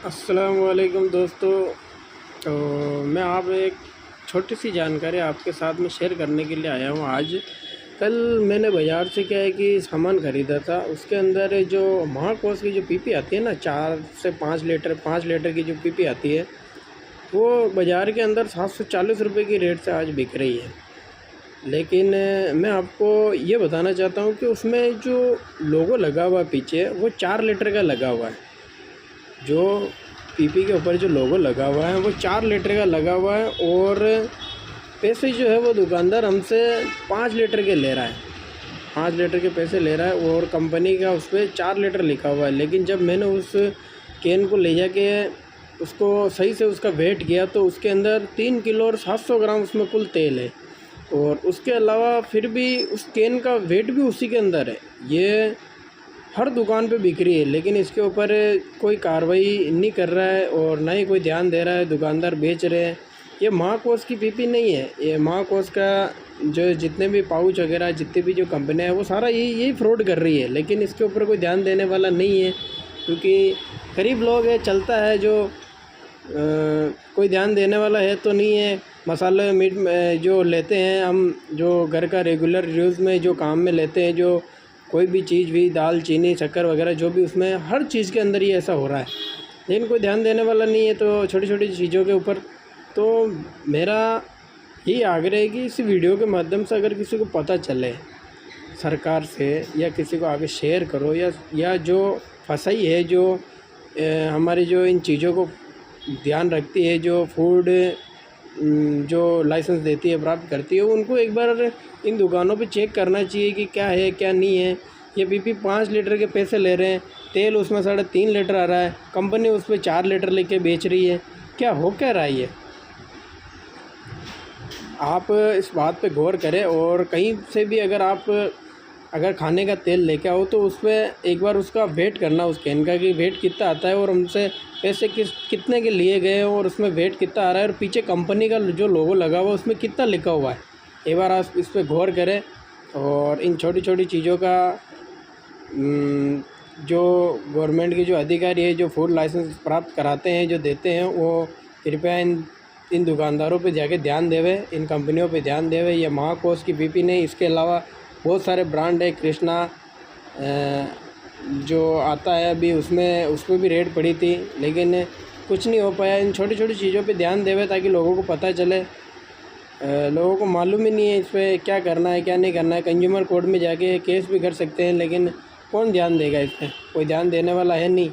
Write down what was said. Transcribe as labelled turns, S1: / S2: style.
S1: अस्सलाम वालेकुम दोस्तों। तो मैं आप एक छोटी सी जानकारी आपके साथ में शेयर करने के लिए आया हूँ आज। कल मैंने बाज़ार से क्या है कि सामान ख़रीदा था, उसके अंदर जो महाकोस की जो पीपी आती है ना, 4 से 5 लीटर की जो पीपी आती है, वो बाज़ार के अंदर 740 रुपये की रेट से आज बिक रही है। लेकिन मैं आपको ये बताना चाहता हूँ कि उसमें जो लोगो लगा हुआ है पीछे, वो 4 लीटर का लगा हुआ है। जो पीपी के ऊपर जो लोगो लगा हुआ है वो 4 लीटर का लगा हुआ है, और पैसे जो है वो दुकानदार हमसे 5 लीटर के ले रहा है। 5 लीटर के पैसे ले रहा है और कंपनी का उस पर 4 लीटर लिखा हुआ है। लेकिन जब मैंने उस कैन को ले जाके उसको सही से उसका वेट किया तो उसके अंदर 3 किलो और 700 ग्राम उसमें कुल तेल है, और उसके अलावा फिर भी उस कैन का वेट भी उसी के अंदर है। ये हर दुकान पे बिक रही है, लेकिन इसके ऊपर कोई कार्रवाई नहीं कर रहा है और ना ही कोई ध्यान दे रहा है। दुकानदार बेच रहे हैं। ये महाकोस की पीपी नहीं है, ये महाकोस का जो जितने भी पाउच वगैरह जितनी भी जो कंपनियां हैं वो सारा यही फ्रॉड कर रही है। लेकिन इसके ऊपर कोई ध्यान देने वाला नहीं है, क्योंकि गरीब लोग है, चलता है जो कोई ध्यान देने वाला है तो नहीं है। मसाले मीट जो लेते हैं हम, जो घर का रेगुलर यूज़ में जो काम में लेते हैं, जो कोई भी चीज़ भी, दाल चीनी शक्कर वगैरह जो भी, उसमें हर चीज़ के अंदर ये ऐसा हो रहा है। लेकिन कोई ध्यान देने वाला नहीं है, तो छोटी छोटी चीज़ों के ऊपर। तो मेरा यही आग्रह है कि इस वीडियो के माध्यम से अगर किसी को पता चले सरकार से, या किसी को आगे शेयर करो, या जो फंसाई है, जो हमारी जो इन चीज़ों को ध्यान रखती है, जो फूड जो लाइसेंस देती है, प्राप्त करती है, उनको एक बार इन दुकानों पे चेक करना चाहिए कि क्या है क्या नहीं है। ये पीपी 5 लीटर के पैसे ले रहे हैं, तेल उसमें 3.5 लीटर आ रहा है, कंपनी उस पर 4 लीटर लेके बेच रही है। क्या हो क्या रहा है ये? आप इस बात पे गौर करें, और कहीं से भी अगर खाने का तेल लेके आओ तो उस पर एक बार उसका वेट करना, उस कैन का, कि वेट कितना आता है और हमसे पैसे कितने के लिए गए हैं, और उसमें वेट कितना आ रहा है, और पीछे कंपनी का जो लोगो लगा हुआ है उसमें कितना लिखा हुआ है। एक बार आप इस पर गौर करें, और इन छोटी छोटी चीज़ों का जो गवर्नमेंट के जो अधिकारी है, जो फूड लाइसेंस प्राप्त कराते हैं, जो देते हैं, वो कृपया इन दुकानदारों पे जाके ध्यान देवे, इन कंपनियों पे ध्यान देवे। ये महाकोस की पीपी नहीं, इसके अलावा बहुत सारे ब्रांड है। कृष्णा जो आता है अभी, उस पर भी रेट पड़ी थी, लेकिन कुछ नहीं हो पाया। इन छोटी छोटी चीज़ों पे ध्यान देवे ताकि लोगों को पता चले। लोगों को मालूम ही नहीं है इस पर क्या करना है क्या नहीं करना है। कंज्यूमर कोर्ट में जाके केस भी कर सकते हैं, लेकिन कौन ध्यान देगा इस पर? कोई ध्यान देने वाला है नहीं।